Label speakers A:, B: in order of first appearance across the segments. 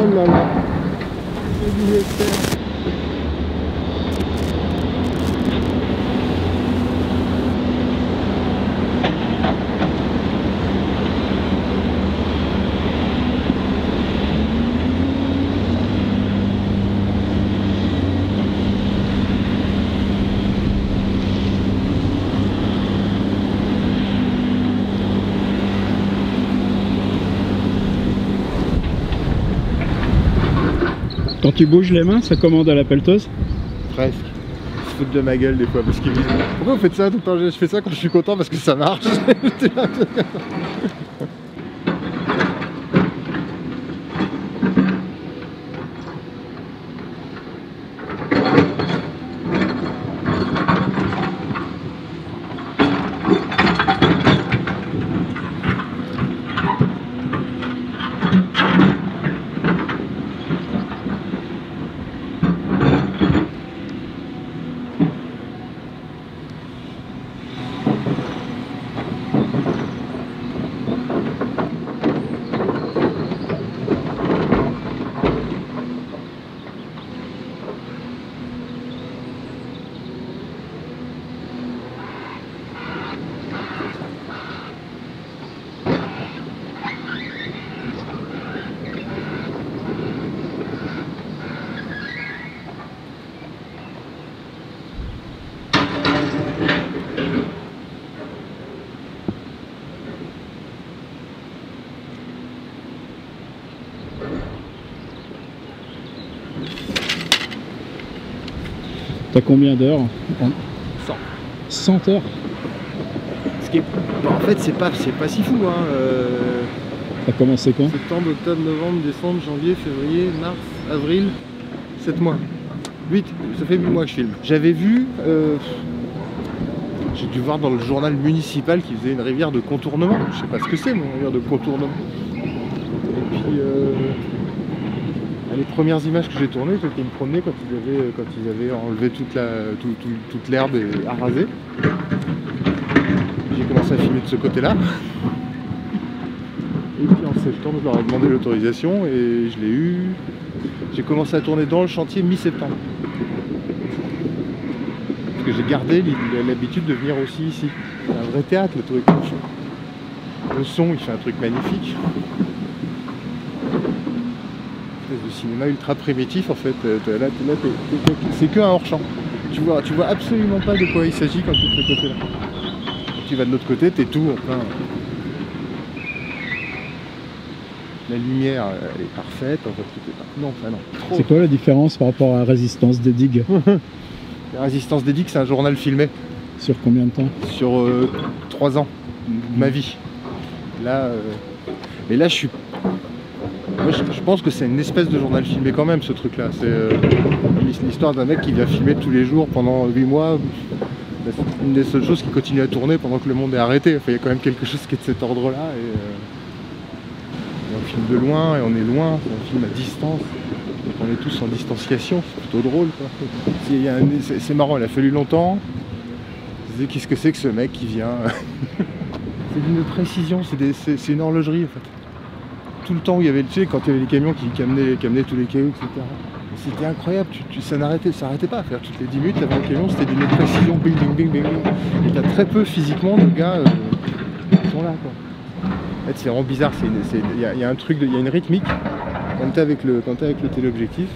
A: là là. Je vais faire.
B: Quand tu bouges les mains, ça commande à la pelleteuse?
A: Presque. Ils se foutent de ma gueule des fois parce qu'ils me disent pourquoi vous faites ça tout le temps? Je fais ça quand je suis content parce que ça marche.
B: T'as combien d'heures?
A: 100.
B: 100 heures?
A: Ce qui est... bon, en fait, c'est pas si fou. Hein.
B: T'as commencé quand?
A: Septembre, octobre, novembre, décembre, janvier, février, mars, avril, 7 mois. 8, ça fait 8 mois que je filme. J'avais vu, j'ai dû voir dans le journal municipal qui faisait une rivière de contournement. Je sais pas ce que c'est, une rivière de contournement. Et puis, les premières images que j'ai tournées, c'était qu'ils me promenaient quand ils avaient enlevé toute l'herbe et arasé. J'ai commencé à filmer de ce côté-là. Et puis en septembre, je leur ai demandé l'autorisation et je l'ai eu. J'ai commencé à tourner dans le chantier mi-septembre. Parce que j'ai gardé l'habitude de venir aussi ici. C'est un vrai théâtre le truc. Le son, il fait un truc magnifique. De cinéma ultra primitif en fait. Là, c'est que un hors-champ. Tu vois absolument pas de quoi il s'agit quand tu es de ce côté-là. Tu vas de l'autre côté, t'es tout en plein. La lumière, elle est parfaite. En fait, non, enfin non.
B: C'est quoi la différence par rapport à la résistance des digues?
A: La résistance des digues, c'est un journal filmé.
B: Sur combien de temps?
A: Sur 3 ans de ma vie. Là, mais là, je suis. Moi, je pense que c'est une espèce de journal filmé quand même, ce truc-là. C'est l'histoire d'un mec qui vient filmer tous les jours pendant 8 mois. C'est une des seules choses qui continue à tourner pendant que le monde est arrêté. Enfin, il y a quand même quelque chose qui est de cet ordre-là. Et on filme de loin et on est loin. On filme à distance. Donc on est tous en distanciation. C'est plutôt drôle, quoi. C'est marrant, il a fallu longtemps. Je disais, qu'est-ce que c'est que ce mec qui vient? C'est d'une précision, c'est une horlogerie, en fait. Tout le temps où il y avait, tu sais, quand il y avait les camions qui amenaient tous les cailloux, etc. C'était incroyable, ça n'arrêtait pas à faire. Toutes les 10 minutes, t'avais un camion, c'était d'une précision, bing, bing, bing, bing. Et t'as très peu physiquement de gars qui sont là, quoi. En fait, c'est vraiment bizarre, il y a un truc, il y a une rythmique. Quand t'es avec le téléobjectif,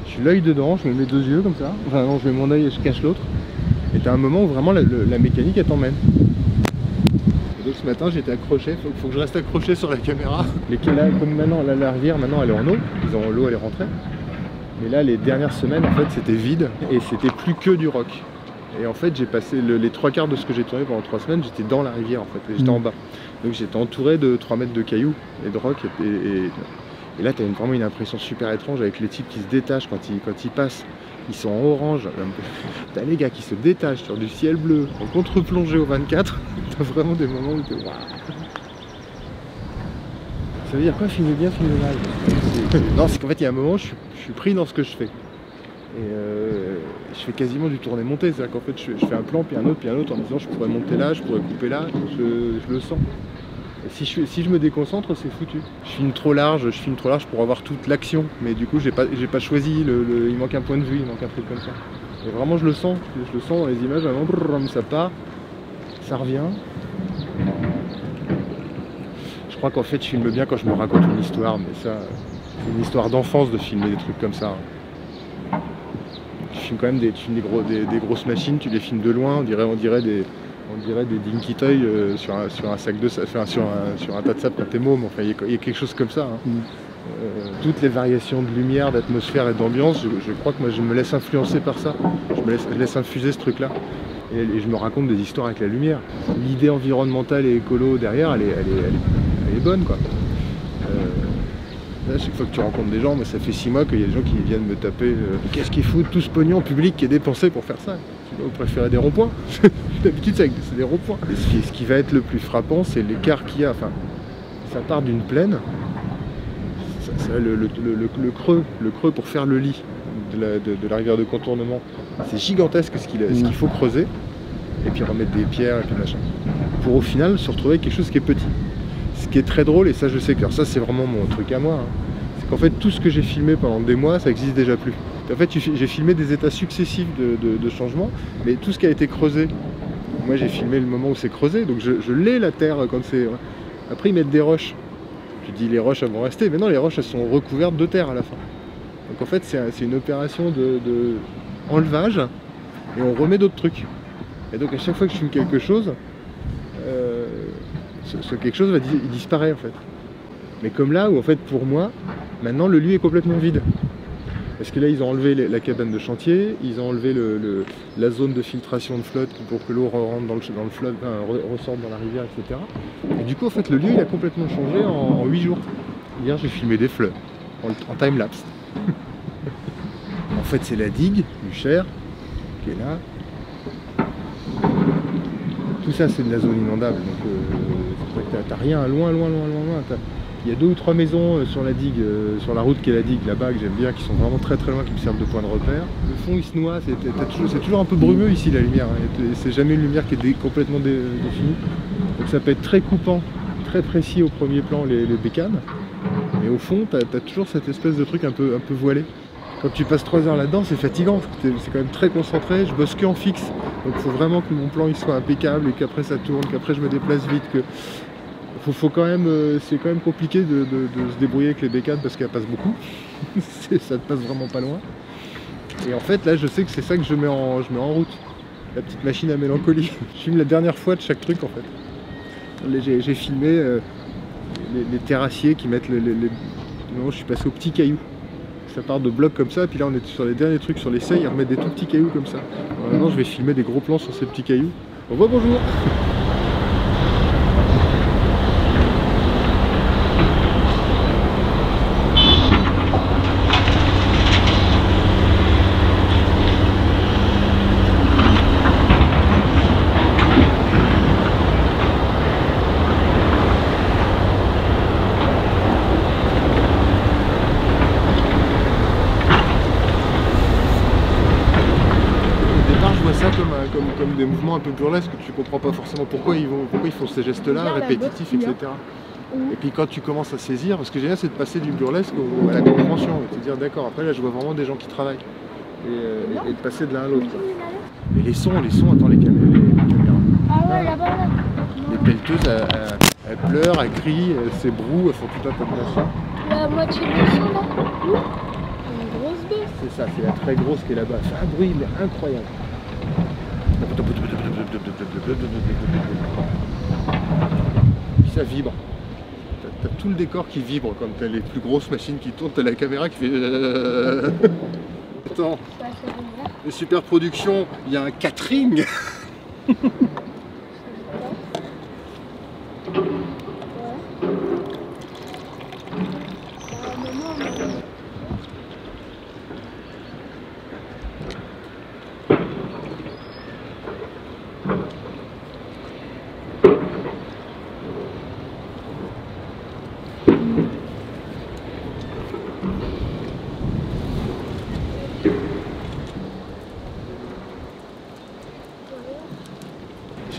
A: je suis l'œil dedans, je me mets 2 yeux comme ça. Enfin non, je mets mon œil et je cache l'autre. Et t'as un moment où vraiment la mécanique, elle t'emmène. Donc ce matin j'étais accroché, faut que je reste accroché sur la caméra. Comme maintenant, la rivière maintenant elle est en eau, l'eau elle est rentrée. Mais là les dernières semaines en fait c'était vide et c'était plus que du rock. Et en fait j'ai passé les 3 quarts de ce que j'ai tourné pendant 3 semaines, j'étais dans la rivière en fait, j'étais en bas. Donc j'étais entouré de 3 mètres de cailloux et de rock et là t'as vraiment une impression super étrange avec les types qui se détachent quand ils passent. Ils sont en orange, t'as les gars qui se détachent sur du ciel bleu, en contre-plongée au 24, t'as vraiment des moments où t'es waouh. Ça veut dire quoi filmer bien, filmer mal? Non, c'est qu'en fait il y a un moment où je suis pris dans ce que je fais. Et je fais quasiment du tourner-monter, c'est-à-dire qu'en fait je fais un plan, puis un autre en me disant je pourrais monter là, je pourrais couper là, je le sens. Si je me déconcentre, c'est foutu. Je filme trop large pour avoir toute l'action, mais du coup j'ai pas choisi, il manque un point de vue, il manque un truc comme ça. Et vraiment je le sens dans les images, vraiment ça part, ça revient. Je crois qu'en fait je filme bien quand je me raconte une histoire, mais ça, c'est une histoire d'enfance de filmer des trucs comme ça. Tu filmes quand même des grosses machines, tu les filmes de loin, on dirait des dinky toys sur un sac de sable, enfin, sur un tas de sable quand t'es môme. Enfin, il y a quelque chose comme ça. Hein. Toutes les variations de lumière, d'atmosphère et d'ambiance, je crois que moi je me laisse influencer par ça. Je laisse infuser ce truc-là. Et je me raconte des histoires avec la lumière. L'idée environnementale et écolo derrière, elle est bonne, quoi. Là, chaque fois que tu rencontres des gens, moi, ça fait 6 mois qu'il y a des gens qui viennent me taper. Qu'est-ce qu'il faut tout ce pognon public qui est dépensé pour faire ça? Vous préférez des ronds-points? D'habitude, c'est des ronds-points. Ce qui va être le plus frappant, c'est l'écart qu'il y a. Enfin, ça part d'une plaine. Le creux pour faire le lit de la rivière de contournement, c'est gigantesque ce qu'il faut creuser. Et puis remettre des pierres et puis machin. Pour au final se retrouver avec quelque chose qui est petit. Ce qui est très drôle, et ça je sais que alors ça c'est vraiment mon truc à moi, hein, c'est qu'en fait tout ce que j'ai filmé pendant des mois, ça existe déjà plus. En fait j'ai filmé des états successifs de changement, mais tout ce qui a été creusé, moi j'ai filmé le moment où c'est creusé, donc je l'ai la terre quand c'est... Après ils mettent des roches, je dis les roches elles vont rester, mais non, les roches elles sont recouvertes de terre à la fin. Donc en fait c'est une opération de enlevage, et on remet d'autres trucs. Et donc à chaque fois que je filme quelque chose, ce quelque chose il disparaît en fait. Mais comme là où en fait pour moi, maintenant le lieu est complètement vide. Parce que là ils ont enlevé la cabane de chantier, ils ont enlevé la zone de filtration de flotte pour que l'eau rentre dans le fleuve, ressorte dans la rivière, etc. Et du coup en fait le lieu il a complètement changé en 8 jours. Hier j'ai filmé des fleuves en time-lapse. En fait c'est la digue du Cher qui est là. Tout ça c'est de la zone inondable, donc t'as rien, loin. Il y a 2 ou 3 maisons sur la digue, sur la route qui est la digue là-bas, que j'aime bien, qui sont vraiment très loin, qui me servent de point de repère. Le fond il se noie, c'est toujours un peu brumeux ici la lumière, hein. C'est jamais une lumière qui est complètement définie. Donc ça peut être très coupant, très précis au premier plan les bécanes, mais au fond t'as toujours cette espèce de truc un peu voilé. Quand tu passes 3 heures là-dedans, c'est fatigant, c'est quand même très concentré, je bosse que en fixe, donc il faut vraiment que mon plan il soit impeccable et qu'après ça tourne, qu'après je me déplace vite, faut quand même, c'est quand même compliqué de se débrouiller avec les bécanes parce qu'elles passent beaucoup, ça te passe vraiment pas loin. Et en fait là je sais que c'est ça que je mets en route, la petite machine à mélancolie. Je filme la dernière fois de chaque truc en fait. J'ai filmé les terrassiers qui mettent non, je suis passé aux petits cailloux. Ça part de blocs comme ça, et puis là on est sur les derniers trucs, sur les seuils, ils remettent des tout petits cailloux comme ça. Alors maintenant je vais filmer des gros plans sur ces petits cailloux. Bonjour. Comme des mouvements un peu burlesques, tu comprends pas forcément pourquoi ils font ces gestes-là, répétitifs, etc. Et puis quand tu commences à saisir, parce que j'ai c'est de passer du burlesque à la compréhension, et de te dire d'accord, après là je vois vraiment des gens qui travaillent, et de passer de l'un à l'autre. Et les sons, attends, les caméras.
C: Ah ouais, là-bas, là.
A: Les pelleteuses, elles pleurent, elles crient, elles s'ébrouent, elles font tout un tas de machin.
C: La moitié du son là. Une grosse bête.
A: C'est ça, c'est la très grosse qui est là-bas. C'est un bruit mais incroyable. Puis ça vibre. T'as tout le décor qui vibre, comme t'as les plus grosses machines qui tournent, t'as la caméra qui fait... Attends, les super productions, il y a un catering.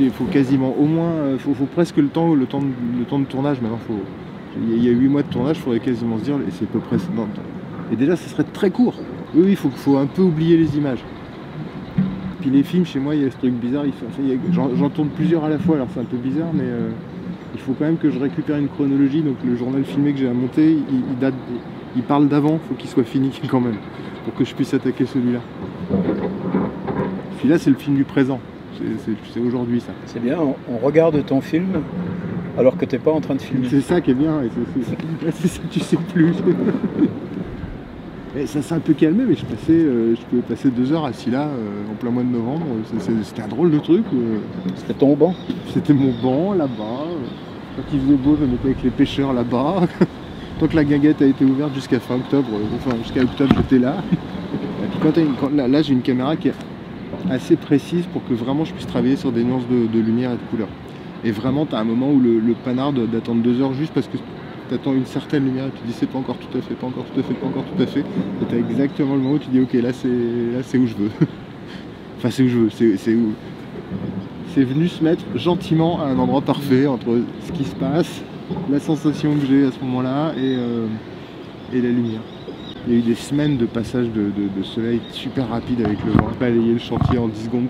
A: il faut quasiment au moins, faut presque le temps de tournage maintenant. Il y a 8 mois de tournage, il faudrait quasiment se dire, et c'est à peu près. Non, et déjà, ça serait très court. Oui, il faut un peu oublier les images. Puis les films, chez moi, il y a ce truc bizarre. J'en tourne plusieurs à la fois, alors c'est un peu bizarre, mais il faut quand même que je récupère une chronologie. Donc le journal filmé que j'ai à monter, il parle d'avant, il faut qu'il soit fini quand même, pour que je puisse attaquer celui-là. Celui-là, c'est le film du présent. C'est aujourd'hui, ça.
B: C'est bien, on regarde ton film alors que t'es pas en train de filmer.
A: C'est ça qui est bien, et c'est ça, tu sais plus. Et ça s'est un peu calmé, mais je pouvais passer 2 heures assis là, en plein mois de novembre. C'était un drôle de truc.
B: C'était ton banc?
A: C'était mon banc, là-bas. Quand il faisait beau, je me mettais avec les pêcheurs là-bas. Tant que la guinguette a été ouverte jusqu'à fin octobre, jusqu'à octobre, j'étais là. Et puis là, j'ai une caméra qui est assez précise pour que vraiment je puisse travailler sur des nuances de lumière et de couleur. Et vraiment, tu as un moment où le panard d'attendre 2 heures juste parce que tu attends une certaine lumière et tu dis c'est pas encore tout à fait, pas encore tout à fait, pas encore tout à fait. Et tu as exactement le moment où tu dis ok, là c'est où je veux. Enfin, c'est où je veux, c'est venu se mettre gentiment à un endroit parfait entre ce qui se passe, la sensation que j'ai à ce moment-là et la lumière. Il y a eu des semaines de passage de soleil super rapide avec le vent, balayer le chantier en 10 secondes,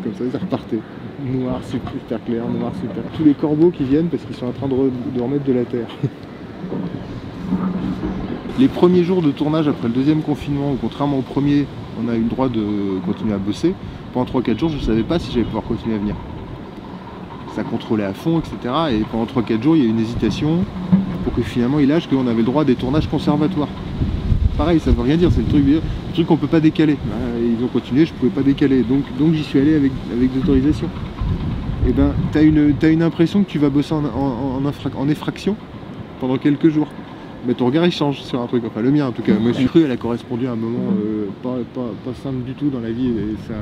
A: comme ça repartait. Noir, super clair, noir, super. Tous les corbeaux qui viennent parce qu'ils sont en train de remettre de la terre. Les premiers jours de tournage après le deuxième confinement, contrairement au premier, on a eu le droit de continuer à bosser. Pendant 3-4 jours, je ne savais pas si j'allais pouvoir continuer à venir. Ça contrôlait à fond, etc. Et pendant 3-4 jours, il y a eu une hésitation pour que finalement il lâche qu'on avait le droit à des tournages conservatoires. Pareil, ça ne veut rien dire, c'est le truc qu'on ne peut pas décaler. Ils ont continué, je ne pouvais pas décaler, donc j'y suis allé avec l'autorisation. Et ben, tu as une impression que tu vas bosser en effraction pendant quelques jours. Mais ton regard il change sur un truc, enfin le mien en tout cas. Moi, crue, elle a correspondu à un moment pas simple du tout dans la vie. Et ça...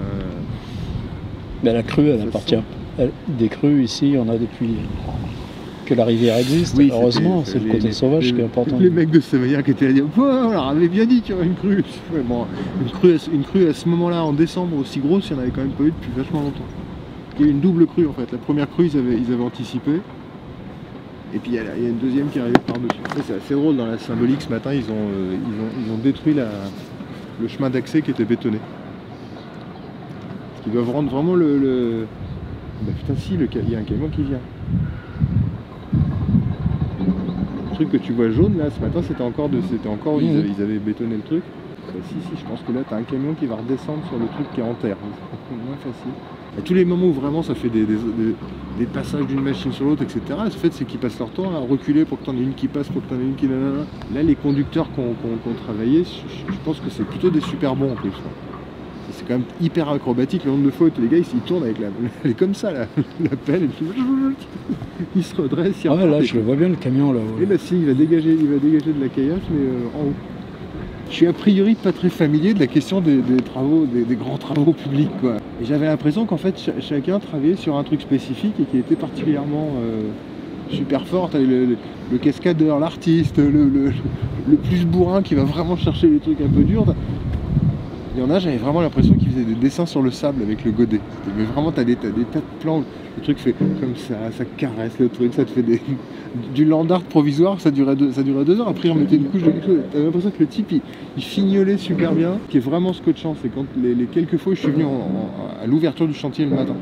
B: Mais la crue, elle appartient. Des crues ici, on a depuis que la rivière existe. Oui, heureusement, c'est le côté sauvage qui est important.
A: Les mecs de Sévillère qui étaient là, on leur avait bien dit qu'il y aurait une crue. Ouais, bon, une crue à ce moment-là, en décembre, aussi grosse, il n'y en avait quand même pas eu depuis vachement longtemps. Il y a eu une double crue en fait. La première crue, ils avaient anticipé. Et puis il y a une deuxième qui est arrivée par-dessus. C'est assez drôle, dans la symbolique, ce matin, ils ont détruit le chemin d'accès qui était bétonné. Parce qu'ils doivent rendre vraiment Bah putain si, il y a un camion qui vient. Le truc que tu vois jaune là, ce matin, c'était encore où ils avaient bétonné le truc. Bah, si, je pense que là, t'as un camion qui va redescendre sur le truc qui est en terre. C'est moins facile. À tous les moments où vraiment ça fait des passages d'une machine sur l'autre, etc., le fait c'est qu'ils passent leur temps à reculer pour que t'en aies une qui passe, pour que t'en aies une qui... Là, les conducteurs qui ont travaillé, je pense que c'est plutôt des super bons en plus. C'est quand même hyper acrobatique le nombre de fois où les gars ils tournent avec elle est comme ça la pelle et puis ils se redressent.
B: Ah ouais, là je le vois bien le camion là. Ouais.
A: Et bah si, il va dégager de la caillasse mais en haut. Je suis a priori pas très familier de la question des travaux, des grands travaux publics quoi. Et j'avais l'impression qu'en fait chacun travaillait sur un truc spécifique et qui était particulièrement super fort. T'as le cascadeur, l'artiste, le plus bourrin qui va vraiment chercher les trucs un peu durs. Il y en a, j'avais vraiment l'impression qu'ils faisaient des dessins sur le sable avec le godet. Mais vraiment, t'as des tas de plans, le truc fait comme ça caresse le truc, ça te fait du land art provisoire, ça durait 2 heures, après on mettait une couche de quelque chose. T'avais l'impression que le type, il fignolait super bien. Ce qui est vraiment scotchant, c'est quand les quelques fois où je suis venu à l'ouverture du chantier le matin.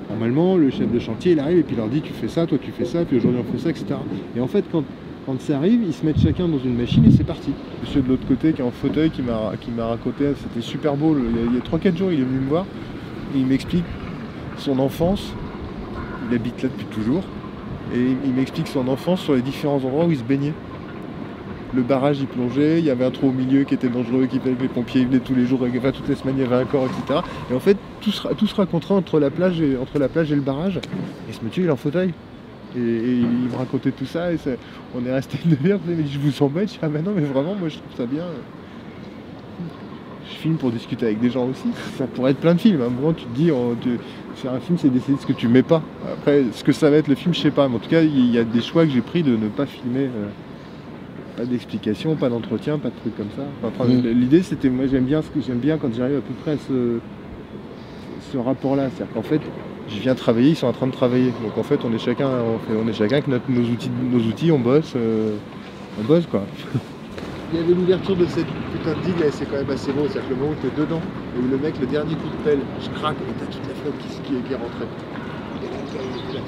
A: Normalement, le chef de chantier, il arrive et puis il leur dit, tu fais ça, toi tu fais ça, puis aujourd'hui on fait ça, etc. Et en fait, quand ça arrive, ils se mettent chacun dans une machine et c'est parti. Monsieur de l'autre côté qui est en fauteuil qui m'a raconté, c'était super beau, il y a 3-4 jours il est venu me voir et il m'explique son enfance, il habite là depuis toujours, et il m'explique son enfance sur les différents endroits où il se baignait. Le barrage il plongeait, il y avait un trou au milieu qui était dangereux, qui fait que les pompiers venaient tous les jours, enfin, toutes les semaines il y avait un corps, etc. Et en fait tout se raconterait entre la plage et le barrage, et ce monsieur il est en fauteuil. Et il me racontait tout ça, et on est resté une demi-heure, il m'a dit je vous embête, je dis ah ben non mais vraiment moi je trouve ça bien. Je filme pour discuter avec des gens aussi, ça pourrait être plein de films, à un moment tu te dis, faire un film c'est d'essayer de ce que tu mets pas. Après ce que ça va être le film je sais pas, mais en tout cas il y a des choix que j'ai pris de ne pas filmer, pas d'explication, pas d'entretien, pas de trucs comme ça. Enfin, l'idée c'était, moi j'aime bien quand j'arrive à peu près à ce rapport là, c'est-à-dire qu'en fait je viens travailler, ils sont en train de travailler. Donc en fait, on est chacun avec nos outils, on bosse quoi. Il y avait l'ouverture de cette putain de digue, c'est quand même assez beau, c'est-à-dire que le moment où tu es dedans, et où le mec, le dernier coup de pelle, je craque, et t'as toute la flotte qui est rentrée. Et là,